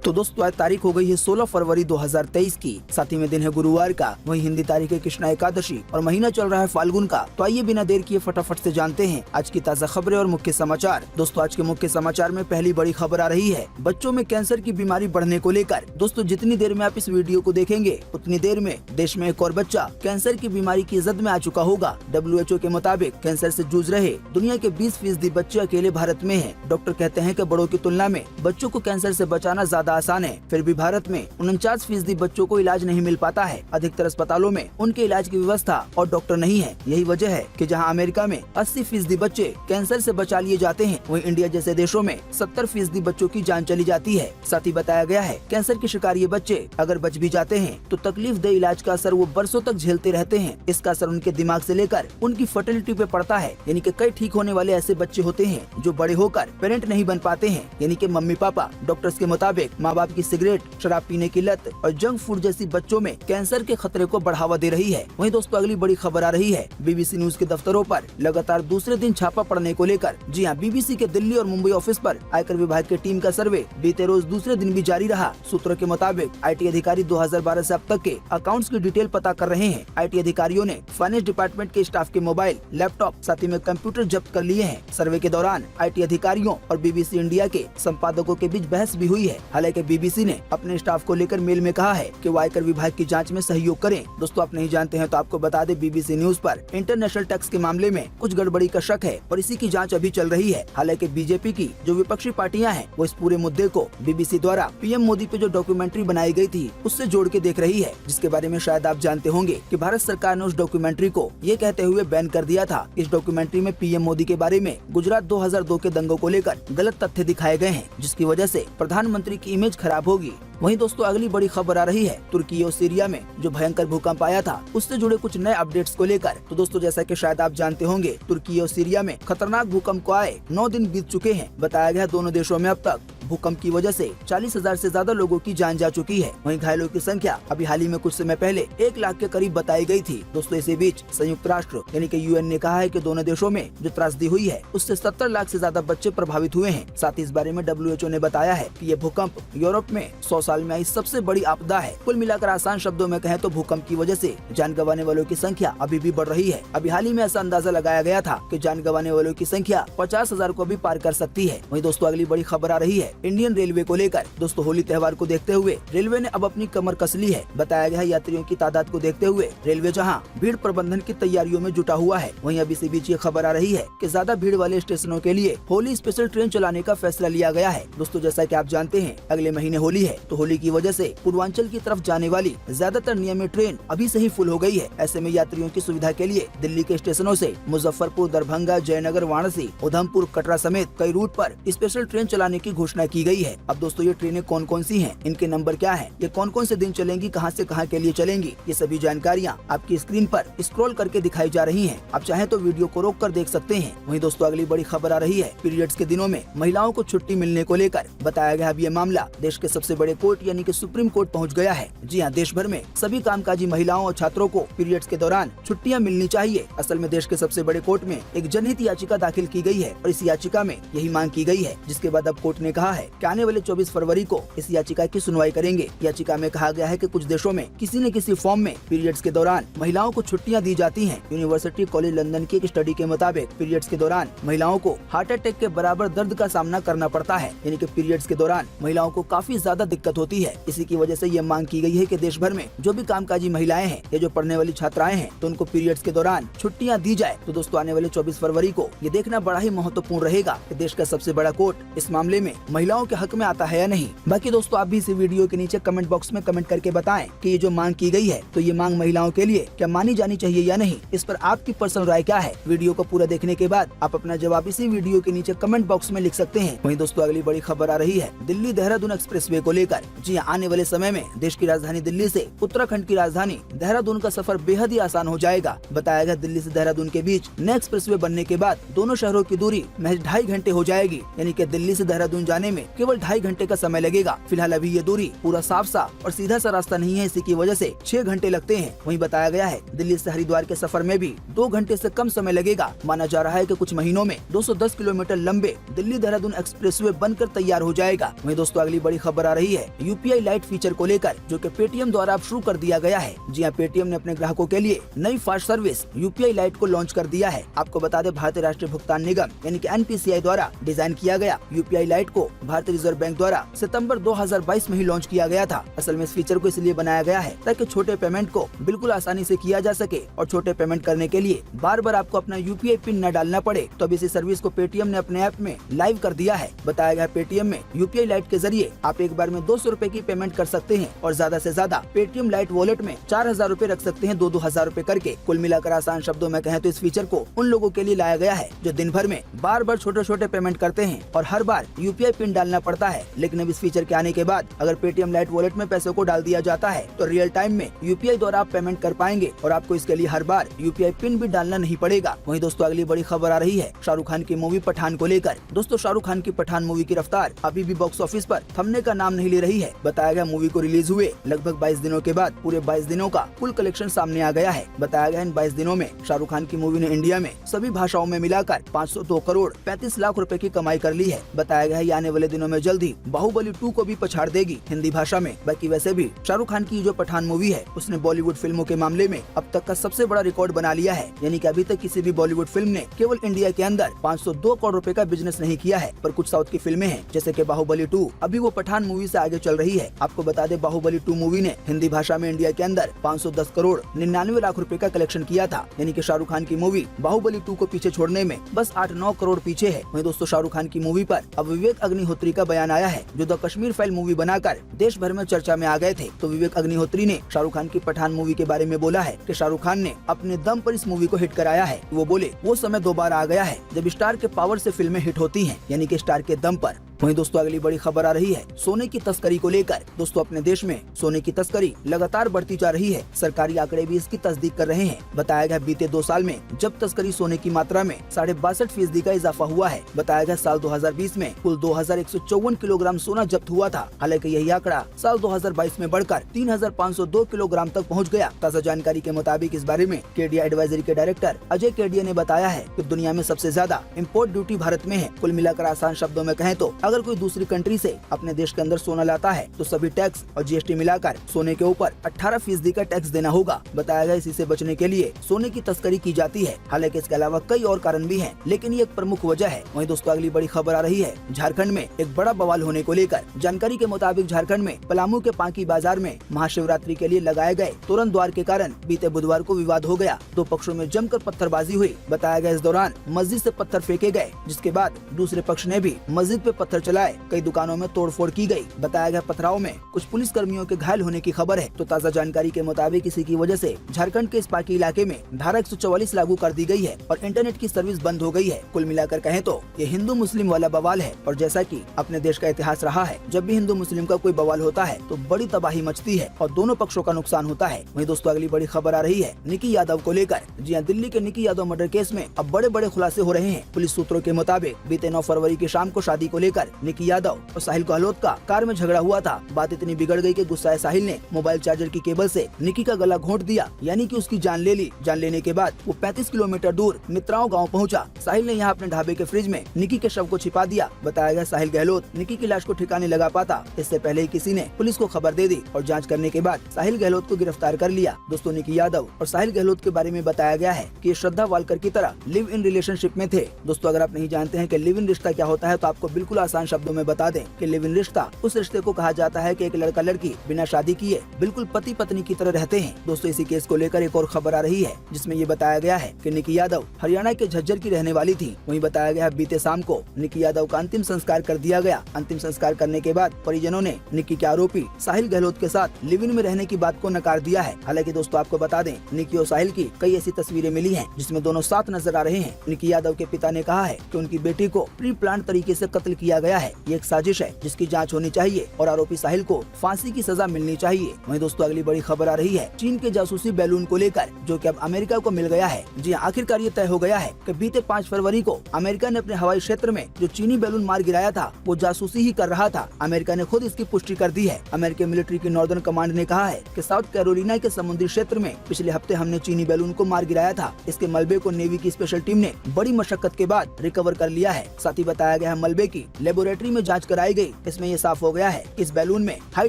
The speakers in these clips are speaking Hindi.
तो दोस्तों आज तारीख हो गई है 16 फरवरी 2023 की, साथ ही में दिन है गुरुवार का। वहीं हिंदी तारीख है कृष्णा एकादशी और महीना चल रहा है फाल्गुन का। तो आइए बिना देर किए फटाफट से जानते हैं आज की ताज़ा खबरें और मुख्य समाचार। दोस्तों आज के मुख्य समाचार में पहली बड़ी खबर आ रही है बच्चों में कैंसर की बीमारी बढ़ने को लेकर। दोस्तों जितनी देर में आप इस वीडियो को देखेंगे उतनी देर में देश में एक और बच्चा कैंसर की बीमारी की जद में आ चुका होगा। WHO के मुताबिक कैंसर से जूझ रहे दुनिया के 20% बच्चे अकेले भारत में हैं। डॉक्टर कहते हैं कि बड़ों की तुलना में बच्चों को कैंसर से बचाना ज्यादा आसान है। फिर भी भारत में 49% बच्चों को इलाज नहीं मिल पाता है। अधिकतर अस्पतालों में उनके इलाज की व्यवस्था और डॉक्टर नहीं है। यही वजह है कि जहां अमेरिका में 80% बच्चे कैंसर से बचा लिए जाते हैं, वहीं इंडिया जैसे देशों में 70% बच्चों की जान चली जाती है। साथ ही बताया गया है कैंसर के शिकार ये बच्चे अगर बच भी जाते हैं तो तकलीफ दे इलाज का असर वो बरसों तक झेलते रहते हैं। इसका असर उनके दिमाग से लेकर उनकी फर्टिलिटी पे पड़ता है। यानी कि कई ठीक होने वाले ऐसे बच्चे होते हैं जो बड़े होकर पेरेंट नहीं बन पाते हैं, यानी कि मम्मी पापा। डॉक्टर्स के मुताबिक माँ बाप की सिगरेट, शराब पीने की लत और जंक फूड जैसी बच्चों में कैंसर के खतरे को बढ़ावा दे रही है। वहीं दोस्तों अगली बड़ी खबर आ रही है BBC न्यूज के दफ्तरों पर लगातार दूसरे दिन छापा पड़ने को लेकर। जी हाँ, BBC के दिल्ली और मुंबई ऑफिस पर आयकर विभाग की टीम का सर्वे बीते रोज दूसरे दिन भी जारी रहा। सूत्रों के मुताबिक IT अधिकारी 2012 से अब तक के अकाउंट्स की डिटेल पता कर रहे हैं। IT अधिकारियों ने फाइनेंस डिपार्टमेंट के स्टाफ के मोबाइल, लैपटॉप, साथ ही में कंप्यूटर जब्त कर लिए हैं। सर्वे के दौरान IT अधिकारियों और BBC इंडिया के संपादकों के बीच बहस भी हुई है। हालांकि BBC ने अपने स्टाफ को लेकर मेल में कहा है कि वो आयकर विभाग की जांच में सहयोग करें। दोस्तों आप नहीं जानते हैं तो आपको बता दें, BBC न्यूज पर इंटरनेशनल टैक्स के मामले में कुछ गड़बड़ी का शक है और इसी की जांच अभी चल रही है। हालांकि BJP की जो विपक्षी पार्टियां हैं वो इस पूरे मुद्दे को BBC द्वारा PM मोदी पे जो डॉक्यूमेंट्री बनाई गई थी उससे जोड़ के देख रही है, जिसके बारे में शायद आप जानते होंगे कि भारत सरकार ने उस डॉक्यूमेंट्री को ये कहते हुए बैन कर दिया था। इस डॉक्यूमेंट्री में PM मोदी के बारे में गुजरात 2002 के दंगों को लेकर गलत तथ्य दिखाए गए हैं, जिसकी वजह से प्रधानमंत्री की इमेज खराब होगी। वहीं दोस्तों अगली बड़ी खबर आ रही है तुर्की और सीरिया में जो भयंकर भूकंप आया था उससे जुड़े कुछ नए अपडेट्स को लेकर। तो दोस्तों जैसा कि शायद आप जानते होंगे, तुर्की और सीरिया में खतरनाक भूकंप को आए 9 दिन बीत चुके हैं। बताया गया दोनों देशों में अब तक भूकंप की वजह से 40,000 से ज्यादा लोगों की जान जा चुकी है। वहीं घायलों की संख्या अभी हाल ही में कुछ समय पहले 1 लाख के करीब बताई गई थी। दोस्तों इसी बीच संयुक्त राष्ट्र यानी कि UN ने कहा है कि दोनों देशों में जो त्रासदी हुई है उससे 70 लाख से ज्यादा बच्चे प्रभावित हुए हैं। साथ ही इस बारे में WHO ने बताया है कि ये भूकंप यूरोप में 100 साल में आई सबसे बड़ी आपदा है। कुल मिलाकर आसान शब्दों में कहें तो भूकंप की वजह से जान गंवाने वालों की संख्या अभी भी बढ़ रही है। अभी हाल ही में ऐसा अंदाजा लगाया गया था कि जान गंवाने वालों की संख्या 50,000 को भी पार कर सकती है। वहीं दोस्तों अगली बड़ी खबर आ रही है इंडियन रेलवे को लेकर। दोस्तों होली त्योहार को देखते हुए रेलवे ने अब अपनी कमर कस ली है। बताया गया है यात्रियों की तादाद को देखते हुए रेलवे जहां भीड़ प्रबंधन की तैयारियों में जुटा हुआ है, वहीं अब इसी बीच ये खबर आ रही है कि ज्यादा भीड़ वाले स्टेशनों के लिए होली स्पेशल ट्रेन चलाने का फैसला लिया गया है। दोस्तों जैसा कि आप जानते हैं अगले महीने होली है, तो होली की वजह से पूर्वांचल की तरफ जाने वाली ज्यादातर नियमित ट्रेन अभी से ही फुल हो गई है। ऐसे में यात्रियों की सुविधा के लिए दिल्ली के स्टेशनों से मुजफ्फरपुर, दरभंगा, जयनगर, वाराणसी, उधमपुर, कटरा समेत कई रूट पर स्पेशल ट्रेन चलाने की घोषणा की गई है। अब दोस्तों ये ट्रेनें कौन कौन सी हैं, इनके नंबर क्या हैं, ये कौन कौन से दिन चलेंगी, कहां से कहां के लिए चलेंगी, ये सभी जानकारियां आपकी स्क्रीन पर स्क्रॉल करके दिखाई जा रही हैं। आप चाहें तो वीडियो को रोक कर देख सकते हैं। वहीं दोस्तों अगली बड़ी खबर आ रही है पीरियड्स के दिनों में महिलाओं को छुट्टी मिलने को लेकर। बताया गया अब ये मामला देश के सबसे बड़े कोर्ट यानी कि सुप्रीम कोर्ट पहुंच गया है। जी हाँ, देश भर में सभी कामकाजी महिलाओं और छात्रों को पीरियड्स के दौरान छुट्टियां मिलनी चाहिए। असल में देश के सबसे बड़े कोर्ट में एक जनहित याचिका दाखिल की गई है और इस याचिका में यही मांग की गई है, जिसके बाद अब कोर्ट ने कहा है कि आने वाले 24 फरवरी को इस याचिका की सुनवाई करेंगे। याचिका में कहा गया है कि कुछ देशों में किसी न किसी फॉर्म में पीरियड्स के दौरान महिलाओं को छुट्टियां दी जाती हैं। यूनिवर्सिटी कॉलेज लंदन की एक स्टडी के मुताबिक पीरियड्स के दौरान महिलाओं को हार्ट अटैक के बराबर दर्द का सामना करना पड़ता है। यानी कि पीरियड्स के दौरान महिलाओं को काफी ज्यादा दिक्कत होती है। इसी की वजह से ये मांग की गई है कि देश भर में जो भी कामकाजी महिलाएं हैं या जो पढ़ने वाली छात्राएं हैं तो उनको पीरियड्स के दौरान छुट्टियां दी जाए। तो दोस्तों आने वाले 24 फरवरी को ये देखना बड़ा ही महत्वपूर्ण रहेगा कि देश का सबसे बड़ा कोर्ट इस मामले में महिलाओं के हक में आता है या नहीं। बाकी दोस्तों आप भी इस वीडियो के नीचे कमेंट बॉक्स में कमेंट करके बताएं कि ये जो मांग की गई है तो ये मांग महिलाओं के लिए क्या मानी जानी चाहिए या नहीं। इस पर आपकी पर्सनल राय क्या है? वीडियो को पूरा देखने के बाद आप अपना जवाब इसी वीडियो के नीचे कमेंट बॉक्स में लिख सकते हैं। वहीं दोस्तों अगली बड़ी खबर आ रही है दिल्ली देहरादून एक्सप्रेसवे को लेकर। जी आने वाले समय में देश की राजधानी दिल्ली से उत्तराखंड की राजधानी देहरादून का सफर बेहद ही आसान हो जाएगा। बताया गया दिल्ली से देहरादून के बीच नए एक्सप्रेसवे बनने के बाद दोनों शहरों की दूरी महज 2.5 घंटे हो जाएगी। यानी कि दिल्ली से देहरादून जाने में में केवल 2.5 घंटे का समय लगेगा। फिलहाल अभी ये दूरी पूरा साफ सा और सीधा सा रास्ता नहीं है, इसी की वजह से 6 घंटे लगते हैं। वहीं बताया गया है दिल्ली से हरिद्वार के सफर में भी 2 घंटे से कम समय लगेगा। माना जा रहा है कि कुछ महीनों में 210 किलोमीटर लंबे दिल्ली देहरादून एक्सप्रेसवे बनकर तैयार हो जाएगा। वहीं दोस्तों अगली बड़ी खबर आ रही है यूपीआई लाइट फीचर को लेकर, जो कि पेटीएम द्वारा अब शुरू कर दिया गया है। जी हां, पेटीएम ने अपने ग्राहकों के लिए नई फास्ट सर्विस यूपीआई लाइट को लॉन्च कर दिया है। आपको बता दें भारतीय राष्ट्रीय भुगतान निगम यानी कि एनपीसीआई द्वारा डिजाइन किया गया यूपीआई लाइट को भारतीय रिजर्व बैंक द्वारा सितंबर 2022 में ही लॉन्च किया गया था। असल में इस फीचर को इसलिए बनाया गया है ताकि छोटे पेमेंट को बिल्कुल आसानी से किया जा सके और छोटे पेमेंट करने के लिए बार बार आपको अपना यूपीआई पिन न डालना पड़े। तो अब इसी सर्विस को पेटीएम ने अपने ऐप में लाइव कर दिया है। बताया गया पेटीएम में यूपीआई लाइट के जरिए आप एक बार में 200 रूपए की पेमेंट कर सकते हैं और ज्यादा से ज्यादा पेटीएम लाइट वॉलेट में 4000 रूपए रख सकते हैं, 2-2 हजार रूपए करके। कुल मिलाकर आसान शब्दों में कहें तो इस फीचर को उन लोगों के लिए लाया गया है जो दिन भर में बार बार छोटे छोटे पेमेंट करते हैं और हर बार यूपीआई पिन डालना पड़ता है। लेकिन अब इस फीचर के आने के बाद अगर पेटीएम लाइट वॉलेट में पैसों को डाल दिया जाता है तो रियल टाइम में यूपीआई द्वारा आप पेमेंट कर पाएंगे और आपको इसके लिए हर बार यूपीआई पिन भी डालना नहीं पड़ेगा। वहीं दोस्तों अगली बड़ी खबर आ रही है शाहरुख खान की मूवी पठान को लेकर। दोस्तों शाहरुख खान की पठान मूवी की रफ्तार अभी भी बॉक्स ऑफिस पर थमने का नाम नहीं ले रही है। बताया गया मूवी को रिलीज हुए लगभग 22 दिनों के बाद पूरे 22 दिनों का कुल कलेक्शन सामने आ गया है। बताया गया इन 22 दिनों में शाहरुख खान की मूवी ने इंडिया में सभी भाषाओं में मिलाकर 502 करोड़ 35 लाख रुपए की कमाई कर ली है। बताया गया है आने वाले दिनों में जल्द ही बाहुबली 2 को भी पछाड़ देगी हिंदी भाषा में। बाकी वैसे भी शाहरुख खान की जो पठान मूवी है उसने बॉलीवुड फिल्मों के मामले में अब तक का सबसे बड़ा रिकॉर्ड बना लिया है। यानी कि अभी तक किसी भी बॉलीवुड फिल्म ने केवल इंडिया के अंदर 502 करोड़ रुपए का बिजनेस नहीं किया है। पर कुछ साउथ की फिल्में हैं जैसे कि बाहुबली 2 अभी वो पठान मूवी से आगे चल रही है। आपको बता दें बाहुबली 2 मूवी ने हिंदी भाषा में इंडिया के अंदर 510 करोड़ 99 लाख रुपए का कलेक्शन किया था। यानी कि शाहरुख खान की मूवी बाहुबली 2 को पीछे छोड़ने में बस 8-9 करोड़ पीछे है। वहीं दोस्तों शाहरुख खान की मूवी पर अब विवेक अग्निहोत्री का बयान आया है जो द कश्मीर फाइल मूवी बनाकर देश भर में चर्चा में आ गए थे। तो विवेक अग्निहोत्री ने शाहरुख खान की पठान मूवी के बारे में बोला है कि शाहरुख खान ने अपने दम पर इस मूवी को हिट कराया है। वो बोले वो समय दोबारा आ गया है जब स्टार के पावर से फिल्में हिट होती हैं, यानी कि स्टार के दम पर। वहीं दोस्तों अगली बड़ी खबर आ रही है सोने की तस्करी को लेकर। दोस्तों अपने देश में सोने की तस्करी लगातार बढ़ती जा रही है। सरकारी आंकड़े भी इसकी तस्दीक कर रहे हैं। बताया गया बीते 2 साल में जब तस्करी सोने की मात्रा में 62.5% का इजाफा हुआ है। बताया गया साल 2020 में कुल 2154 किलोग्राम सोना जब्त हुआ था। हालांकि यही आंकड़ा साल 2022 में बढ़कर 3502 किलोग्राम तक पहुँच गया। ताज़ा जानकारी के मुताबिक इस बारे में केडिया एडवाइजरी के डायरेक्टर अजय केडिया ने बताया है कि दुनिया में सबसे ज्यादा इम्पोर्ट ड्यूटी भारत में है। कुल मिलाकर आसान शब्दों में कहें तो अगर कोई दूसरी कंट्री से अपने देश के अंदर सोना लाता है तो सभी टैक्स और जीएसटी मिलाकर सोने के ऊपर 18% का टैक्स देना होगा। बताया गया इसी से बचने के लिए सोने की तस्करी की जाती है। हालांकि इसके अलावा कई और कारण भी हैं, लेकिन ये एक प्रमुख वजह है। वहीं दोस्तों अगली बड़ी खबर आ रही है झारखंड में एक बड़ा बवाल होने को लेकर। जानकारी के मुताबिक झारखंड में पलामू के पांकी बाजार में महाशिवरात्रि के लिए लगाए गए तोरण द्वार के कारण बीते बुधवार को विवाद हो गया। 2 पक्षों में जमकर पत्थरबाजी हुई। बताया गया इस दौरान मस्जिद से पत्थर फेंके गए, जिसके बाद दूसरे पक्ष ने भी मस्जिद पे पत्थर चलाए। कई दुकानों में तोड़फोड़ की गई। बताया गया पथराव में कुछ पुलिस कर्मियों के घायल होने की खबर है। तो ताज़ा जानकारी के मुताबिक इसी की वजह से झारखंड के इस पार्की इलाके में धारा 144 लागू कर दी गई है और इंटरनेट की सर्विस बंद हो गई है। कुल मिलाकर कहें तो ये हिंदू मुस्लिम वाला बवाल है और जैसा कि अपने देश का इतिहास रहा है, जब भी हिंदू मुस्लिम का कोई बवाल होता है तो बड़ी तबाही मचती है और दोनों पक्षों का नुकसान होता है। वहीं दोस्तों अगली बड़ी खबर आ रही है निकी यादव को लेकर। जी हां, दिल्ली के निकी यादव मर्डर केस में अब बड़े बड़े खुलासे हो रहे हैं। पुलिस सूत्रों के मुताबिक बीते 9 फरवरी की शाम को शादी को लेकर निकी यादव और साहिल गहलोत का कार में झगड़ा हुआ था। बात इतनी बिगड़ गई कि गुस्साए साहिल ने मोबाइल चार्जर की केबल से निकी का गला घोंट दिया, यानी कि उसकी जान ले ली। जान लेने के बाद वो 35 किलोमीटर दूर मित्राओं गांव पहुंचा। साहिल ने यहां अपने ढाबे के फ्रिज में निकी के शव को छिपा दिया। बताया गया साहिल गहलोत निकी की लाश को ठिकाने लगा पाता, इससे पहले ही किसी ने पुलिस को खबर दे दी और जाँच करने के बाद साहिल गहलोत को गिरफ्तार कर लिया। दोस्तों निकी यादव और साहिल गहलोत के बारे में बताया गया है कि श्रद्धा वालकर की तरह लिव इन रिलेशनशिप में थे। दोस्तों अगर आप नहीं जानते हैं कि लिव इन रिश्ता क्या होता है तो आपको बिल्कुल आसान शब्दों में बता दें कि लिव इन रिश्ता उस रिश्ते को कहा जाता है कि एक लड़का लड़की बिना शादी किए बिल्कुल पति पत्नी की तरह रहते हैं। दोस्तों इसी केस को लेकर एक और खबर आ रही है जिसमें ये बताया गया है कि निकी यादव हरियाणा के झज्जर की रहने वाली थी। वहीं बताया गया बीते शाम को निकी यादव का अंतिम संस्कार कर दिया गया। अंतिम संस्कार करने के बाद परिजनों ने निकी के आरोपी साहिल गहलोत के साथ लिव इन में रहने की बात को नकार दिया है। हालांकि दोस्तों आपको बता दें निकी और साहिल की कई ऐसी तस्वीरें मिली हैं जिसमें दोनों साथ नजर आ रहे हैं। निकी यादव के पिता ने कहा है कि उनकी बेटी को प्री प्लान तरीके से कत्ल किया गया है ये एक साजिश है जिसकी जांच होनी चाहिए और आरोपी साहिल को फांसी की सजा मिलनी चाहिए। वहीं दोस्तों अगली बड़ी खबर आ रही है चीन के जासूसी बैलून को लेकर, जो कि अब अमेरिका को मिल गया है। जी आखिरकार ये तय हो गया है कि बीते 5 फरवरी को अमेरिका ने अपने हवाई क्षेत्र में जो चीनी बैलून मार गिराया था वो जासूसी ही कर रहा था। अमेरिका ने खुद इसकी पुष्टि कर दी है। अमेरिकी मिलिट्री की नॉर्दर्न कमांड ने कहा है कि साउथ कैरोलिना के समुद्री क्षेत्र में पिछले हफ्ते हमने चीनी बैलून को मार गिराया था। इसके मलबे को नेवी की स्पेशल टीम ने बड़ी मशक्कत के बाद रिकवर कर लिया है। साथ ही बताया गया है मलबे की लेबोरेटरी में जांच कराई गई। इसमें ये साफ हो गया है इस बैलून में हाई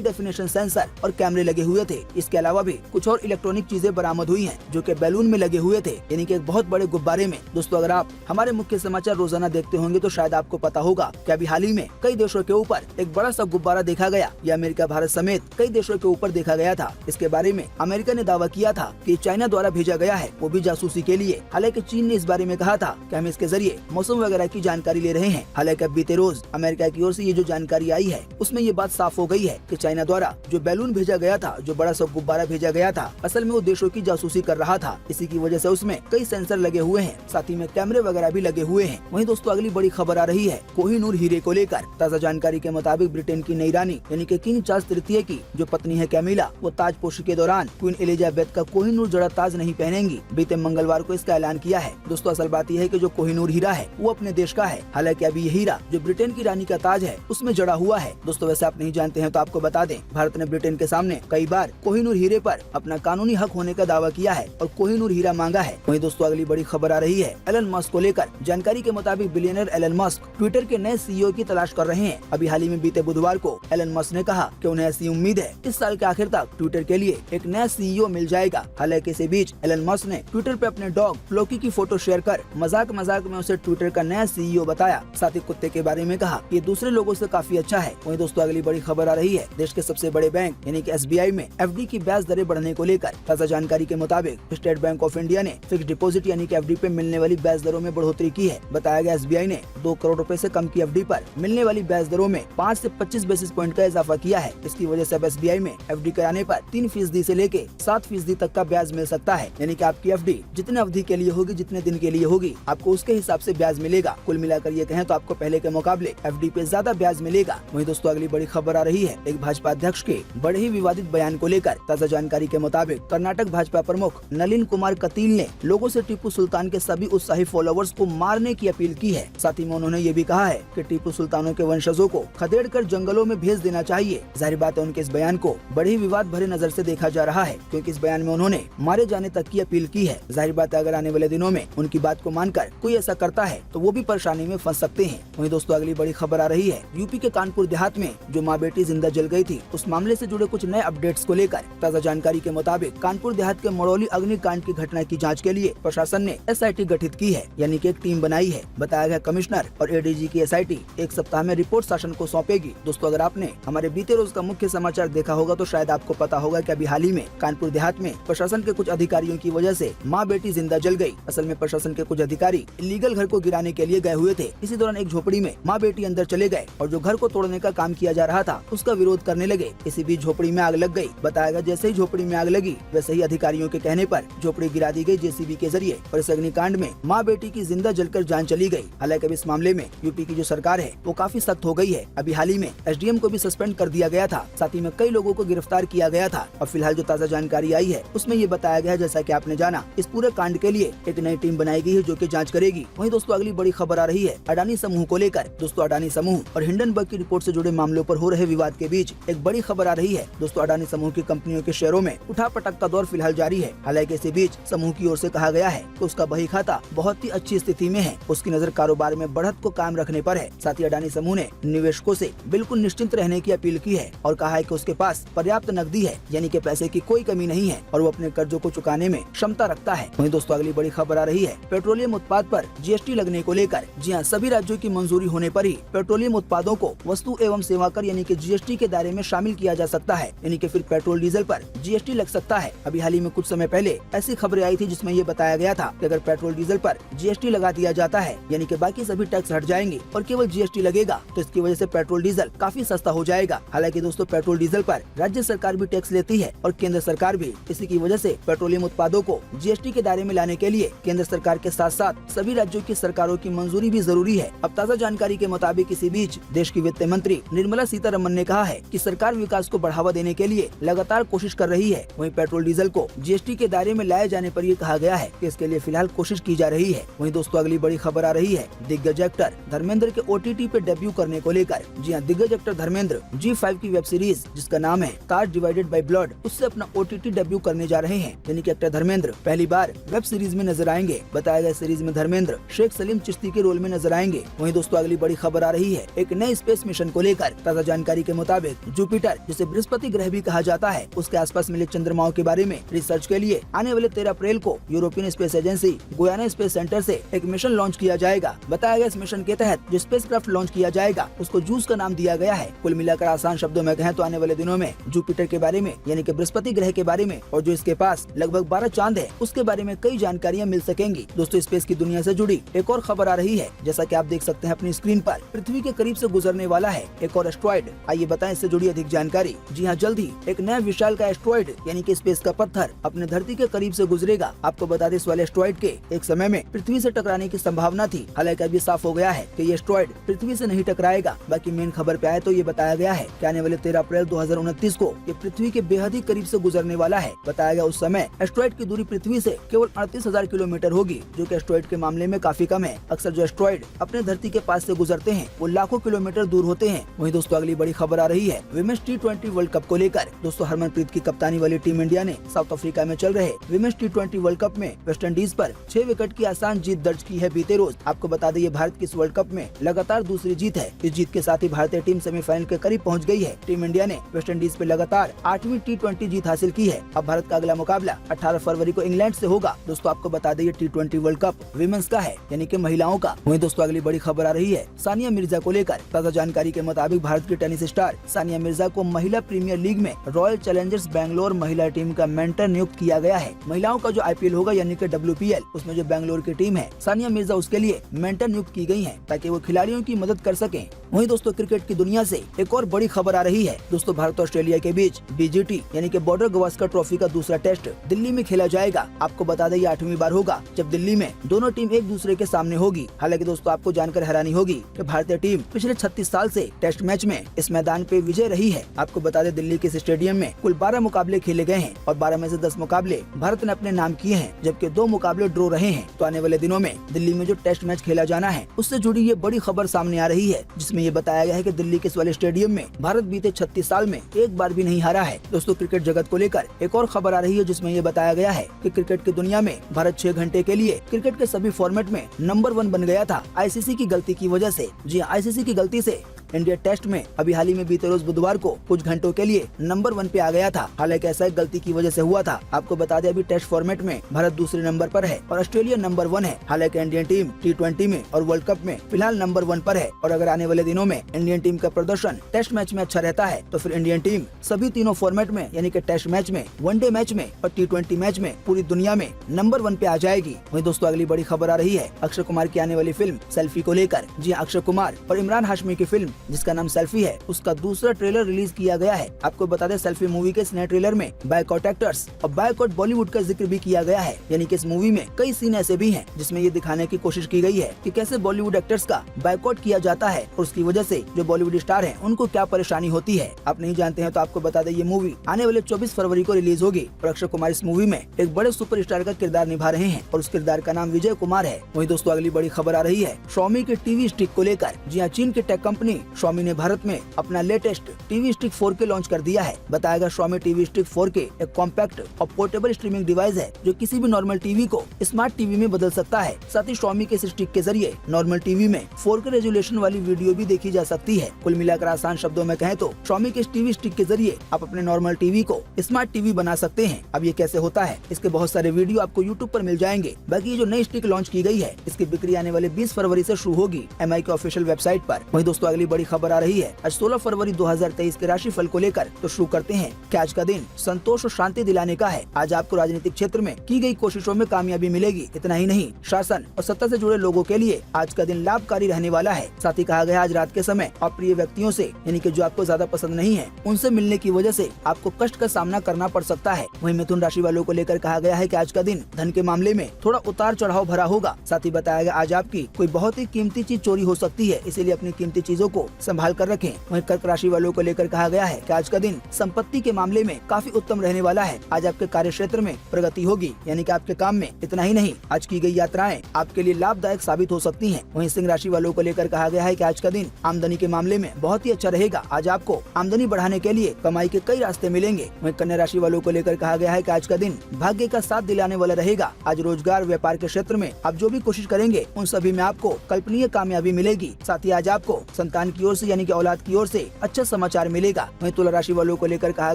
डेफिनेशन सेंसर और कैमरे लगे हुए थे। इसके अलावा भी कुछ और इलेक्ट्रॉनिक चीजें बरामद हुई हैं जो कि बैलून में लगे हुए थे, यानी कि एक बहुत बड़े गुब्बारे में। दोस्तों अगर आप हमारे मुख्य समाचार रोजाना देखते होंगे तो शायद आपको पता होगा कि अभी हाल ही में कई देशों के ऊपर एक बड़ा सा गुब्बारा देखा गया। ये अमेरिका, भारत समेत कई देशों के ऊपर देखा गया था। इसके बारे में अमेरिका ने दावा किया था कि चाइना द्वारा भेजा गया है, वो भी जासूसी के लिए। हालांकि चीन ने इस बारे में कहा था कि हम इसके जरिए मौसम वगैरह की जानकारी ले रहे हैं। हालांकि अब बीते रोज अमेरिका की ओर से ये जो जानकारी आई है उसमें ये बात साफ हो गई है कि चाइना द्वारा जो बैलून भेजा गया था, जो बड़ा सा गुब्बारा भेजा गया था, असल में वो देशों की जासूसी कर रहा था। इसी की वजह से उसमें कई सेंसर लगे हुए हैं, साथ ही में कैमरे वगैरह भी लगे हुए हैं। वहीं दोस्तों अगली बड़ी खबर आ रही है कोहिनूर हीरे को लेकर। ताज़ा जानकारी के मुताबिक ब्रिटेन की नई रानी यानी कि किंग चार्ल्स तृतीय की जो पत्नी है कैमिला, वो ताजपोशी के दौरान क्वीन एलिजाबेथ का कोहिनूर जड़ा ताज नहीं पहनेंगी। बीते मंगलवार को इसका ऐलान किया है। दोस्तों असल बात यह है कि जो कोहिनूर हीरा है वो अपने देश का है। हालांकि अभी ये हीरा जो ब्रिटेन की रानी का ताज है उसमें जड़ा हुआ है। दोस्तों वैसे आप नहीं जानते हैं तो आपको बता दें, भारत ने ब्रिटेन के सामने कई बार कोहिनूर हीरे पर अपना कानूनी हक होने का दावा किया है और कोहिनूर हीरा मांगा है। वहीं दोस्तों अगली बड़ी खबर आ रही है एलन मस्क को लेकर। जानकारी के मुताबिक बिलियनर एलन मस्क ट्विटर के नए सीईओ की तलाश कर रहे हैं। अभी हाल ही में बीते बुधवार को एलन मस्क ने कहा कि उन्हें ऐसी उम्मीद है इस साल के आखिर तक ट्विटर के लिए एक नया सीईओ मिल जाएगा। हालांकि इसी बीच एलन मस्क ने ट्विटर पे अपने डॉग फ्लोकी की फोटो शेयर कर मजाक में उसे ट्विटर का नया सीईओ बताया। साथ ही कुत्ते के बारे में कहा ये दूसरे लोगों से काफी अच्छा है। वहीं दोस्तों अगली बड़ी खबर आ रही है देश के सबसे बड़े बैंक यानी कि एसबीआई में एफडी की ब्याज दरें बढ़ने को लेकर। ताज़ा जानकारी के मुताबिक स्टेट बैंक ऑफ इंडिया ने फिक्स डिपॉजिट यानी कि एफडी पे मिलने वाली ब्याज दरों में बढ़ोतरी की है। बताया गया एसबीआई ने 2 करोड़ रुपए से कम की एफडी पर मिलने वाली ब्याज दरों में 5 से 25 बेसिस पॉइंट का इजाफा किया है। इसकी वजह से अब एसबीआई में एफडी कराने पर 3% से लेके 7% तक का ब्याज मिल सकता है। यानी कि आपकी एफडी जितने अवधि के लिए होगी, जितने दिन के लिए होगी, आपको उसके हिसाब से ब्याज मिलेगा। कुल मिलाकर ये कहें तो आपको पहले के मुकाबले एफडी पे ज्यादा ब्याज मिलेगा। वहीं दोस्तों अगली बड़ी खबर आ रही है एक भाजपा अध्यक्ष के बड़े ही विवादित बयान को लेकर। ताज़ा जानकारी के मुताबिक कर्नाटक भाजपा प्रमुख नलिन कुमार कतील ने लोगों से टीपू सुल्तान के सभी उत्साही फॉलोवर्स को मारने की अपील की है। साथ ही में उन्होंने ये भी कहा है कि टीपू सुल्तानों के वंशजों को खदेड़कर जंगलों में भेज देना चाहिए। जाहिर बात है उनके इस बयान को बड़ी ही विवाद भरे नजर से देखा जा रहा है, क्योंकि इस बयान में उन्होंने मारे जाने तक की अपील की है। जाहिर बात है अगर आने वाले दिनों में उनकी बात को मानकर कोई ऐसा करता है तो वो भी परेशानी में फंस सकते हैं। वहीं दोस्तों अगली बड़ी खबर आ रही है यूपी के कानपुर देहात में जो माँ बेटी जिंदा जल गई थी उस मामले से जुड़े कुछ नए अपडेट्स को लेकर। ताज़ा जानकारी के मुताबिक कानपुर देहात के मड़ौली अग्निकांड की घटना की जांच के लिए प्रशासन ने एसआईटी गठित की है, यानी कि एक टीम बनाई है। बताया गया कमिश्नर और एडीजी की एसआईटी एक सप्ताह में रिपोर्ट शासन को सौंपेगी। दोस्तों अगर आपने हमारे बीते रोज का मुख्य समाचार देखा होगा तो शायद आपको पता होगा कि अभी हाल ही में कानपुर देहात में प्रशासन के कुछ अधिकारियों की वजह से माँ बेटी जिंदा जल गई। असल में प्रशासन के कुछ अधिकारी इलीगल घर को गिराने के लिए गए हुए थे। इसी दौरान एक झोपड़ी में माँ बेटी अंदर चले गए और जो घर को तोड़ने का काम किया जा रहा था उसका विरोध करने लगे। इसी बीच झोपड़ी में आग लग गई। बताया गया जैसे ही झोपड़ी में आग लगी वैसे ही अधिकारियों के कहने पर झोपड़ी गिरा दी गई जेसीबी के जरिए और इस अग्निकांड में माँ बेटी की जिंदा जलकर जान चली गई। हालांकि इस मामले में यूपी की जो सरकार है वो काफी सख्त हो गई है। अभी हाल ही में एसडीएम को भी सस्पेंड कर दिया गया था, साथ ही में कई लोगों को गिरफ्तार किया गया था। और फिलहाल जो ताज़ा जानकारी आई है उसमें ये बताया गया है जैसा कि आपने जाना इस पूरे कांड के लिए एक नई टीम बनाई गई है जो कि जांच करेगी। वहीं दोस्तों अगली बड़ी खबर आ रही है अडानी समूह को लेकर। दोस्तों अडानी समूह और हिंडनबर्ग की रिपोर्ट से जुड़े मामलों पर हो रहे विवाद के बीच एक बड़ी खबर आ रही है। दोस्तों अडानी समूह की कंपनियों के शेयरों में उठापटक का दौर फिलहाल जारी है। हालांकि इसी बीच समूह की ओर से कहा गया है कि उसका बही खाता बहुत ही अच्छी स्थिति में है, उसकी नजर कारोबार में बढ़त को कायम रखने पर है। साथ ही अडानी समूह ने निवेशकों से बिल्कुल निश्चिंत रहने की अपील की है और कहा है कि उसके पास पर्याप्त नकदी है, यानी कि पैसे की कोई कमी नहीं है और वो अपने कर्जों को चुकाने में क्षमता रखता है। वहीं दोस्तों अगली बड़ी खबर आ रही है पेट्रोलियम उत्पाद पर जीएसटी लगने को लेकर। जी हां, सभी राज्यों की मंजूरी होने पर ही पेट्रोलियम उत्पादों को वस्तु एवं सेवा कर यानी कि जीएसटी के दायरे में शामिल किया जा सकता है, यानी कि फिर पेट्रोल डीजल पर जीएसटी लग सकता है। अभी हाल ही में कुछ समय पहले ऐसी खबरें आई थी जिसमें ये बताया गया था कि अगर पेट्रोल डीजल पर जीएसटी लगा दिया जाता है यानी कि बाकी सभी टैक्स हट जाएंगे और केवल जीएसटी लगेगा तो इसकी वजह से पेट्रोल डीजल काफी सस्ता हो जाएगा। हालांकि दोस्तों पेट्रोल डीजल पर राज्य सरकार भी टैक्स लेती है और केंद्र सरकार भी। इसी की वजह से पेट्रोलियम उत्पादों को जीएसटी के दायरे में लाने के लिए केंद्र सरकार के साथ साथ सभी राज्यों की सरकारों की मंजूरी भी जरूरी है। अब ताज़ा जानकारी के मुताबिक मुताबिक इसी बीच देश की वित्त मंत्री निर्मला सीतारमन ने कहा है कि सरकार विकास को बढ़ावा देने के लिए लगातार कोशिश कर रही है। वहीं पेट्रोल डीजल को जीएसटी के दायरे में लाए जाने पर ये कहा गया है कि इसके लिए फिलहाल कोशिश की जा रही है। वहीं दोस्तों अगली बड़ी खबर आ रही है दिग्गज एक्टर धर्मेंद्र के OTT पे डेब्यू करने को लेकर। जी हाँ, दिग्गज एक्टर धर्मेंद्र G5 की वेब सीरीज जिसका नाम है स्टार्स डिवाइडेड बाय ब्लड उससे अपना OTT डेब्यू करने जा रहे हैं। यानी कि एक्टर धर्मेंद्र पहली बार वेब सीरीज में नजर आएंगे। बताया गया सीरीज में धर्मेंद्र शेख सलीम चिश्ती के रोल में नजर आएंगे। वहीं दोस्तों अगली बड़ी खबर आ रही है एक नए स्पेस मिशन को लेकर। ताज़ा जानकारी के मुताबिक जुपिटर जिसे बृहस्पति ग्रह भी कहा जाता है उसके आसपास मिले चंद्रमाओं के बारे में रिसर्च के लिए आने वाले 13 अप्रैल को European space agency Guyana space centre से एक मिशन लॉन्च किया जाएगा। बताया गया इस मिशन के तहत जो स्पेसक्राफ्ट लॉन्च किया जाएगा उसको जूस का नाम दिया गया है। कुल मिलाकर आसान शब्दों में कहें तो आने वाले दिनों में जुपिटर के बारे में यानी कि बृहस्पति ग्रह के बारे में और जो इसके पास लगभग 12 चांद है उसके बारे में कई जानकारियां मिल सकेंगी। दोस्तों स्पेस की दुनिया से जुड़ी एक और खबर आ रही है। जैसा कि आप देख सकते हैं अपनी स्क्रीन पर पृथ्वी के करीब से गुजरने वाला है एक और एस्ट्रॉइड। आइए बताएं इससे जुड़ी अधिक जानकारी। जी हाँ, जल्द ही एक नया विशाल का एस्ट्रॉइड यानी कि स्पेस का पत्थर अपने धरती के करीब से गुजरेगा। आपको बता दें इस वाले एस्ट्रॉइड के एक समय में पृथ्वी से टकराने की संभावना थी। हालांकि अभी साफ हो गया है कि ये एस्ट्रॉइड पृथ्वी से नहीं टकराएगा। बाकी मेन खबर पे आए तो ये बताया गया है कि आने वाले 13 अप्रैल 2029 को ये पृथ्वी के बेहद ही करीब से गुजरने वाला है। बताया गया उस समय एस्ट्रॉइड की दूरी पृथ्वी से केवल 38,000 किलोमीटर होगी, जो कि एस्ट्रॉइड के मामले में काफी कम है। अक्सर जो एस्ट्रॉइड अपने धरती के पास से गुजरते हैं वो लाखों किलोमीटर दूर होते हैं। वहीं दोस्तों अगली बड़ी खबर आ रही है विमेंस T20 वर्ल्ड कप को लेकर। दोस्तों हरमनप्रीत की कप्तानी वाली टीम इंडिया ने साउथ अफ्रीका में चल रहे विमेंस T20 वर्ल्ड कप में वेस्ट इंडीज पर 6 विकेट की आसान जीत दर्ज की है बीते रोज। आपको बता दें ये भारत की इस वर्ल्ड कप में लगातार दूसरी जीत है। इस जीत के साथ ही भारतीय टीम सेमीफाइनल के करीब पहुंच गई है। टीम इंडिया ने वेस्ट इंडीज पे लगातार 8वीं T20 जीत हासिल की है। अब भारत का अगला मुकाबला 18 फरवरी को इंग्लैंड से होगा। दोस्तों आपको बता दें ये T20 वर्ल्ड कप विमेंस का है यानी कि महिलाओं का। वहीं दोस्तों अगली बड़ी खबर आ रही है सानिया मिर्जा को लेकर। ताज़ा जानकारी के मुताबिक भारत की टेनिस स्टार सानिया मिर्जा को महिला प्रीमियर लीग में रॉयल चैलेंजर्स बैंगलोर महिला टीम का मेंटर नियुक्त किया गया है। महिलाओं का जो IPL होगा यानी कि WPL उसमें जो बैंगलोर की टीम है सानिया मिर्जा उसके लिए मेंटर नियुक्त की गई है ताकि वो खिलाड़ियों की मदद कर सकें। वहीं दोस्तों क्रिकेट की दुनिया से एक और बड़ी खबर आ रही है। दोस्तों भारत और ऑस्ट्रेलिया के बीच BGT यानी कि बॉर्डर गवास्कर ट्रॉफी का दूसरा टेस्ट दिल्ली में खेला जाएगा। आपको बता दें ये 8वीं बार होगा जब दिल्ली में दोनों टीम एक दूसरे के सामने होगी। हालांकि दोस्तों आपको जानकर हैरानी होगी कि भारतीय टीम पिछले 36 साल से टेस्ट मैच में इस मैदान पे विजय रही है। आपको बता दें दिल्ली के इस स्टेडियम में कुल 12 मुकाबले खेले गए हैं और 12 में से 10 मुकाबले भारत ने अपने नाम किए हैं, जबकि 2 मुकाबले ड्रॉ रहे हैं। तो आने वाले दिनों में दिल्ली में जो टेस्ट मैच खेला जाना है उससे जुड़ी ये बड़ी खबर सामने आ रही है, जिसमें ये बताया गया है कि दिल्ली के इस वाले स्टेडियम में भारत बीते 36 साल में एक बार भी नहीं हारा है। दोस्तों क्रिकेट जगत को लेकर एक और खबर आ रही है जिसमें ये बताया गया है कि क्रिकेट की दुनिया में भारत 6 घंटे के लिए क्रिकेट के सभी फॉर्मेट में नंबर 1 बन गया था ICC की गलती की वजह से। जी ICC की गलती से इंडिया टेस्ट में अभी हाल ही में बीते रोज बुधवार को कुछ घंटों के लिए नंबर 1 पे आ गया था। हालांकि ऐसा एक गलती की वजह से हुआ था। आपको बता दें अभी टेस्ट फॉर्मेट में भारत दूसरे नंबर पर है और ऑस्ट्रेलिया नंबर 1 है। हालांकि इंडियन टीम T20 में और वर्ल्ड कप में फिलहाल नंबर 1 पर है। और अगर आने वाले दिनों में इंडियन टीम का प्रदर्शन टेस्ट मैच में अच्छा रहता है तो फिर इंडियन टीम सभी तीनों फॉर्मेट में यानी कि टेस्ट मैच में, वनडे मैच में और T20 मैच में पूरी दुनिया में नंबर 1 पे आ जाएगी। वहीं दोस्तों अगली बड़ी खबर आ रही है अक्षय कुमार की आने वाली फिल्म सेल्फी को लेकर। जी अक्षय कुमार और इमरान हाशमी की फिल्म जिसका नाम सेल्फी है उसका दूसरा ट्रेलर रिलीज किया गया है। आपको बता दें सेल्फी मूवी के इस नए ट्रेलर में बायकॉट एक्टर्स और बायकॉट बॉलीवुड का जिक्र भी किया गया है। यानी कि इस मूवी में कई सीन ऐसे भी हैं जिसमें ये दिखाने की कोशिश की गई है कि कैसे बॉलीवुड एक्टर्स का बायकॉट किया जाता है और उसकी वजह से जो बॉलीवुड स्टार हैं उनको क्या परेशानी होती है। आप नहीं जानते हैं तो आपको बता दें ये मूवी आने वाले 24 फरवरी को रिलीज होगी और अक्षय कुमार इस मूवी में एक बड़े सुपरस्टार का किरदार निभा रहे हैं और उस किरदार का नाम विजय कुमार है। वहीं दोस्तों अगली बड़ी खबर आ रही है Xiaomi के टीवी स्टिक को लेकर। जी हाँ, चीन की टेक कंपनी Xiaomi ने भारत में अपना latest TV stick 4K launch कर दिया है। बताया गया Xiaomi टीवी स्टिक 4K एक कॉम्पैक्ट और पोर्टेबल स्ट्रीमिंग डिवाइस है जो किसी भी नॉर्मल टीवी को स्मार्ट टीवी में बदल सकता है। साथ ही Xiaomi के इस स्टिक के जरिए नॉर्मल टीवी में 4K रेजोल्यूशन वाली वीडियो भी देखी जा सकती है। कुल मिलाकर आसान शब्दों में कहें तो Xiaomi के इस टीवी स्टिक के जरिए आप अपने नॉर्मल टीवी को स्मार्ट टीवी बना सकते हैं। अब ये कैसे होता है इसके बहुत सारे वीडियो आपको YouTube पर मिल जाएंगे। बाकी ये जो नई स्टिक लॉन्च की गई है इसकी बिक्री आने वाले 20 फरवरी से शुरू होगी MI के ऑफिशियल वेबसाइट पर। वहीं दोस्तों अगली बड़ी खबर आ रही है आज 16 फरवरी 2023 के राशिफल को लेकर। तो शुरू करते हैं कि आज का दिन संतोष और शांति दिलाने का है। आज आपको राजनीतिक क्षेत्र में की गई कोशिशों में कामयाबी मिलेगी। इतना ही नहीं, शासन और सत्ता से जुड़े लोगों के लिए आज का दिन लाभकारी रहने वाला है। साथ ही कहा गया आज रात के समय अप्रिय व्यक्तियों से यानी कि जो आपको ज्यादा पसंद नहीं है उनसे मिलने की वजह से आपको कष्ट का सामना करना पड़ सकता है। वहीं मिथुन राशि वालों को लेकर कहा गया है कि आज का दिन धन के मामले में थोड़ा उतार चढ़ाव भरा होगा। साथ ही बताया गया आज आपकी कोई बहुत ही कीमती चीज चोरी हो सकती है, इसीलिए अपनी कीमती चीजों को संभाल कर रखें। वहीं कर्क राशि वालों को लेकर कहा गया है कि आज का दिन संपत्ति के मामले में काफी उत्तम रहने वाला है। आज आपके कार्य क्षेत्र में प्रगति होगी यानी कि आपके काम में। इतना ही नहीं, आज की गई यात्राएं आपके लिए लाभदायक साबित हो सकती हैं। वहीं सिंह राशि वालों को लेकर कहा गया है कि आज का दिन आमदनी के मामले में बहुत ही अच्छा रहेगा। आज आपको आमदनी बढ़ाने के लिए कमाई के कई रास्ते मिलेंगे। वहीं कन्या राशि वालों को लेकर कहा गया है कि आज का दिन भाग्य का साथ दिलाने वाला रहेगा। आज रोजगार व्यापार के क्षेत्र में आप जो भी कोशिश करेंगे उन सभी में आपको कल्पनीय कामयाबी मिलेगी। साथ ही आज आपको संतान की ओर से यानी कि औलाद की ओर से अच्छा समाचार मिलेगा। वहीं तुला राशि वालों को लेकर कहा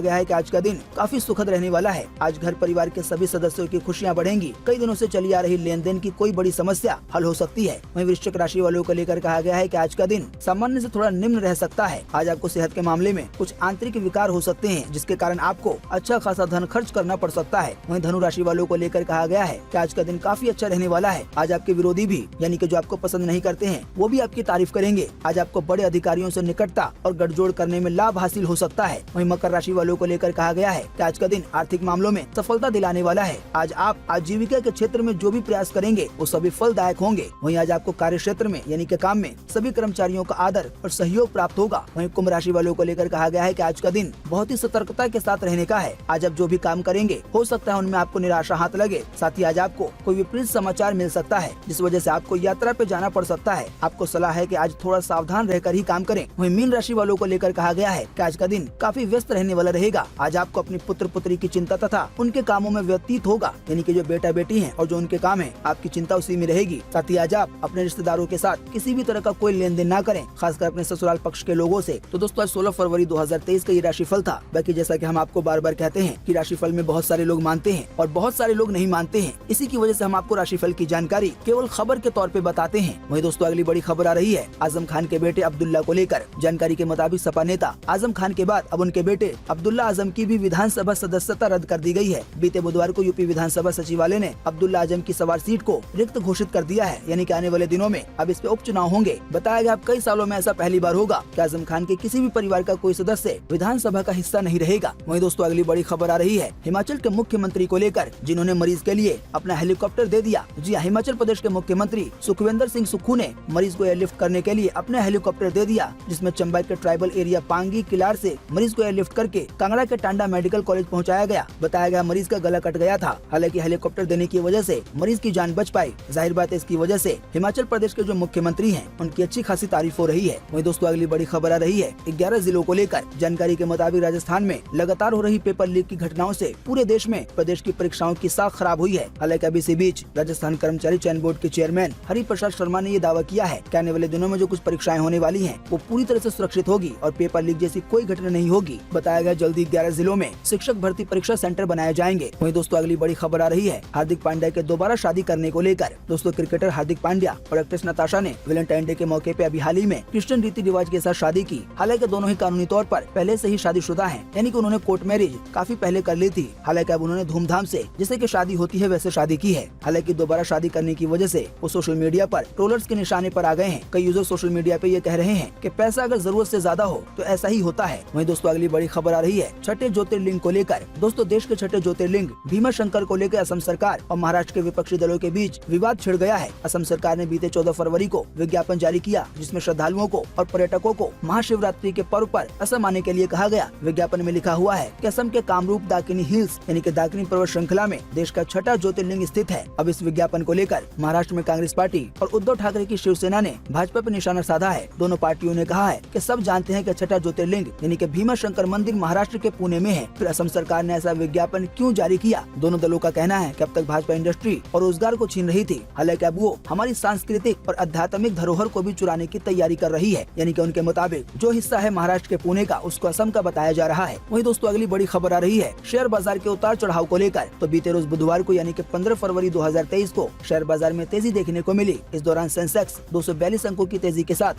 गया है कि आज का दिन काफी सुखद रहने वाला है। आज घर परिवार के सभी सदस्यों की खुशियां बढ़ेंगी। कई दिनों से चली आ रही लेन देन की कोई बड़ी समस्या हल हो सकती है। वहीं वृश्चिक राशि वालों को लेकर कहा गया है कि आज का दिन सामान्य से थोड़ा निम्न रह सकता है। आज आपको सेहत के मामले में कुछ आंतरिक विकार हो सकते हैं, जिसके कारण आपको अच्छा खासा धन खर्च करना पड़ सकता है। वहीं धनु राशि वालों को लेकर कहा गया है कि आज का दिन काफी अच्छा रहने वाला है। आज आपके विरोधी भी यानी कि जो आपको पसंद नहीं करते हैं वो भी आपकी तारीफ करेंगे। आज आपको बड़े अधिकारियों से निकटता और गठजोड़ करने में लाभ हासिल हो सकता है। वहीं मकर राशि वालों को लेकर कहा गया है कि आज का दिन आर्थिक मामलों में सफलता दिलाने वाला है। आज आप आजीविका के क्षेत्र में जो भी प्रयास करेंगे वो सभी फलदायक होंगे। वहीं आज आपको कार्य क्षेत्र में यानी कि काम में सभी कर्मचारियों का आदर और सहयोग प्राप्त होगा। वहीं कुंभ राशि वालों को लेकर कहा गया है कि आज का दिन बहुत ही सतर्कता के साथ रहने का है। आज आप जो भी काम करेंगे हो सकता है उनमें आपको निराशा हाथ लगे। साथ ही आज आपको कोई विपरीत समाचार मिल सकता है, जिस वजह से आपको यात्रा पे जाना पड़ सकता है। आपको सलाह है कि आज थोड़ा सावधान रहकर ही काम करें। वहीं मीन राशि वालों को लेकर कहा गया है कि आज का दिन काफी व्यस्त रहने वाला रहेगा। आज आपको अपनी पुत्र पुत्री की चिंता तथा उनके कामों में व्यतीत होगा, यानी कि जो बेटा बेटी हैं और जो उनके काम है आपकी चिंता उसी में रहेगी। साथ ही आज आप अपने रिश्तेदारों के साथ किसी भी तरह का कोई लेन देन न करें, खासकर अपने ससुराल पक्ष के लोगों से। तो दोस्तों आज 16 फरवरी 2023 का ये राशिफल था। बाकी जैसा कि हम आपको बार बार कहते हैं कि राशिफल में बहुत सारे लोग मानते हैं और बहुत सारे लोग नहीं मानते हैं। इसी की वजह से हम आपको राशिफल की जानकारी केवल खबर के तौर पे बताते हैं। वहीं दोस्तों अगली बड़ी खबर आ रही है आजम खान के बेटे अब्दुल्ला को लेकर। जानकारी के मुताबिक सपा नेता आजम खान के बाद अब उनके बेटे अब्दुल्ला आजम की भी विधानसभा सदस्यता रद्द कर दी गई है। बीते बुधवार को यूपी विधानसभा सचिवालय ने अब्दुल्ला आजम की सवार सीट को रिक्त घोषित कर दिया है, यानी कि आने वाले दिनों में अब इस पे उपचुनाव होंगे। बताया गया अब कई सालों में ऐसा पहली बार होगा कि आजम खान के किसी भी परिवार का कोई सदस्य विधानसभा का हिस्सा नहीं रहेगा। वहीं दोस्तों अगली बड़ी खबर आ रही है हिमाचल के मुख्यमंत्री को लेकर, जिन्होंने मरीज के लिए अपना हेलीकॉप्टर दे दिया। जी हिमाचल प्रदेश के मुख्यमंत्री सुखविंदर सिंह सुक्खू ने मरीज को एयरलिफ्ट करने के लिए अपना हेलीकॉप्टर दे दिया, जिसमें चंबा के ट्राइबल एरिया पांगी किलार से मरीज को एयरलिफ्ट करके कांगड़ा के टांडा मेडिकल कॉलेज पहुंचाया गया। बताया गया मरीज का गला कट गया था, हालांकि हेलीकॉप्टर देने की वजह से मरीज की जान बच पाई। जाहिर बात है इसकी वजह से हिमाचल प्रदेश के जो मुख्यमंत्री हैं उनकी अच्छी खासी तारीफ हो रही है। वहीं दोस्तों अगली बड़ी खबर आ रही है 11 जिलों को लेकर। जानकारी के मुताबिक राजस्थान में लगातार हो रही पेपर लीक की घटनाओं से पूरे देश में प्रदेश की परीक्षाओं की साख खराब हुई है। हालांकि अभी इसी बीच राजस्थान कर्मचारी चयन बोर्ड के चेयरमैन हरि प्रसाद शर्मा ने ये दावा किया है कि आने वाले दिनों में जो कुछ परीक्षाएं होने वाली हैं वो पूरी तरह से सुरक्षित होगी और पेपर लीक जैसी कोई घटना नहीं होगी। बताया गया जल्दी 11 जिलों में शिक्षक भर्ती परीक्षा सेंटर बनाए जाएंगे। वहीं दोस्तों अगली बड़ी खबर आ रही है हार्दिक पांड्या के दोबारा शादी करने को लेकर। दोस्तों क्रिकेटर हार्दिक पांड्या और एक्ट्रेस नताशा ने वैलेंटाइन डे के मौके पे अभी हाल ही में क्रिश्चियन रीति रिवाज के साथ शादी की। हालांकि दोनों ही कानूनी तौर पर पहले से ही शादीशुदा हैं, यानी कि उन्होंने कोर्ट मैरिज काफी पहले कर ली थी। हालांकि अब उन्होंने धूमधाम से जैसे कि शादी होती है वैसे शादी की है। हालांकि दोबारा शादी करने की वजह से वो सोशल मीडिया पर ट्रोलर्स के निशाने पर आ गए हैं। कई यूजर सोशल मीडिया पे ये कह रहे हैं कि पैसा अगर जरूरत से ज्यादा हो तो ऐसा ही होता है। वहीं दोस्तों अगली बड़ी खबर आ रही है छठे ज्योतिर्लिंग को लेकर। दोस्तों देश के छठे ज्योतिर्लिंग भीमा शंकर को लेकर असम सरकार और महाराष्ट्र के विपक्षी दलों के बीच विवाद छिड़ गया है। असम सरकार ने बीते 14 फरवरी को विज्ञापन जारी किया, जिसमें श्रद्धालुओं को और पर्यटकों को महाशिवरात्रि के पर्व पर असम आने के लिए कहा गया। विज्ञापन में लिखा हुआ है कि असम के कामरूप दाकिनी हिल्स यानी कि दाकिनी पर्वत श्रृंखला में देश का छठा ज्योतिर्लिंग स्थित है। अब इस विज्ञापन को लेकर महाराष्ट्र में कांग्रेस पार्टी और उद्धव ठाकरे की शिवसेना ने भाजपा पर निशाना साधा है। दोनों पार्टियों ने कहा है कि सब जानते हैं कि छठा ज्योतिर्लिंग यानी कि भीमा शंकर मंदिर महाराष्ट्र के पुणे में है, फिर असम सरकार ने ऐसा विज्ञापन क्यों जारी किया। दोनों दलों का कहना है कि अब तक भाजपा इंडस्ट्री और रोजगार को छीन रही थी, हालांकि अब वो हमारी सांस्कृतिक और आध्यात्मिक धरोहर को भी चुराने की तैयारी कर रही है। यानी कि उनके मुताबिक जो हिस्सा है महाराष्ट्र के पुणे का उसको असम का बताया जा रहा है। वहीं दोस्तों अगली बड़ी खबर आ रही है शेयर बाजार के उतार चढ़ाव को लेकर। तो बीते रोज बुधवार को यानी कि 15 फरवरी 2023 को शेयर बाजार में तेजी देखने को मिली। इस दौरान सेंसेक्स 242 अंकों की तेजी के साथ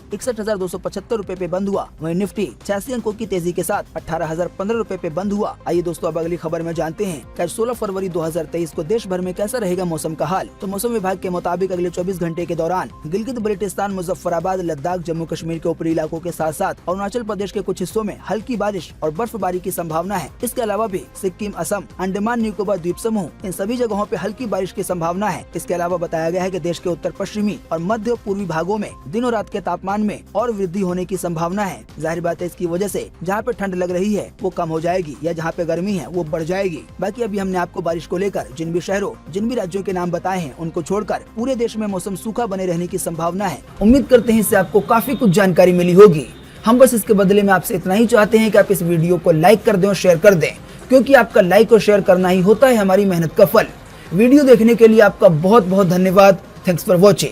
18,275 रुपए पे बंद हुआ। वहीं निफ्टी 86 अंकों की तेजी के साथ 18,015 रुपए पे बंद हुआ। आइए दोस्तों अब अगली खबर में जानते हैं कि 16 फरवरी 2023 को देश भर में कैसा रहेगा मौसम का हाल। तो मौसम विभाग के मुताबिक अगले 24 घंटे के दौरान गिलगित बल्टिस्तान, मुजफ्फराबाद, लद्दाख, जम्मू कश्मीर के ऊपरी इलाकों के साथ साथ अरुणाचल प्रदेश के कुछ हिस्सों में हल्की बारिश और बर्फबारी की संभावना है। इसके अलावा भी सिक्किम, असम, अंडमान निकोबार द्वीप समूह, इन सभी जगहों पे हल्की बारिश की संभावना है। इसके अलावा बताया गया है कि देश के उत्तर पश्चिमी और मध्य पूर्वी भागों में दिन और रात के तापमान में और वृद्धि होने की संभावना है। जाहिर बात है इसकी वजह से जहाँ पे ठंड लग रही है वो कम हो जाएगी या जहाँ पे गर्मी है वो बढ़ जाएगी। बाकी अभी हमने आपको बारिश को लेकर जिन भी शहरों, जिन भी राज्यों के नाम बताए हैं उनको छोड़कर पूरे देश में मौसम सूखा बने रहने की संभावना है। उम्मीद करते हैं इससे आपको काफी कुछ जानकारी मिली होगी। हम बस इसके बदले में आपसे इतना ही चाहते हैं कि आप इस वीडियो को लाइक कर दें और शेयर कर दें, क्योंकि आपका लाइक और शेयर करना ही होता है हमारी मेहनत का फल। वीडियो देखने के लिए आपका बहुत बहुत धन्यवाद। Thanks for watching.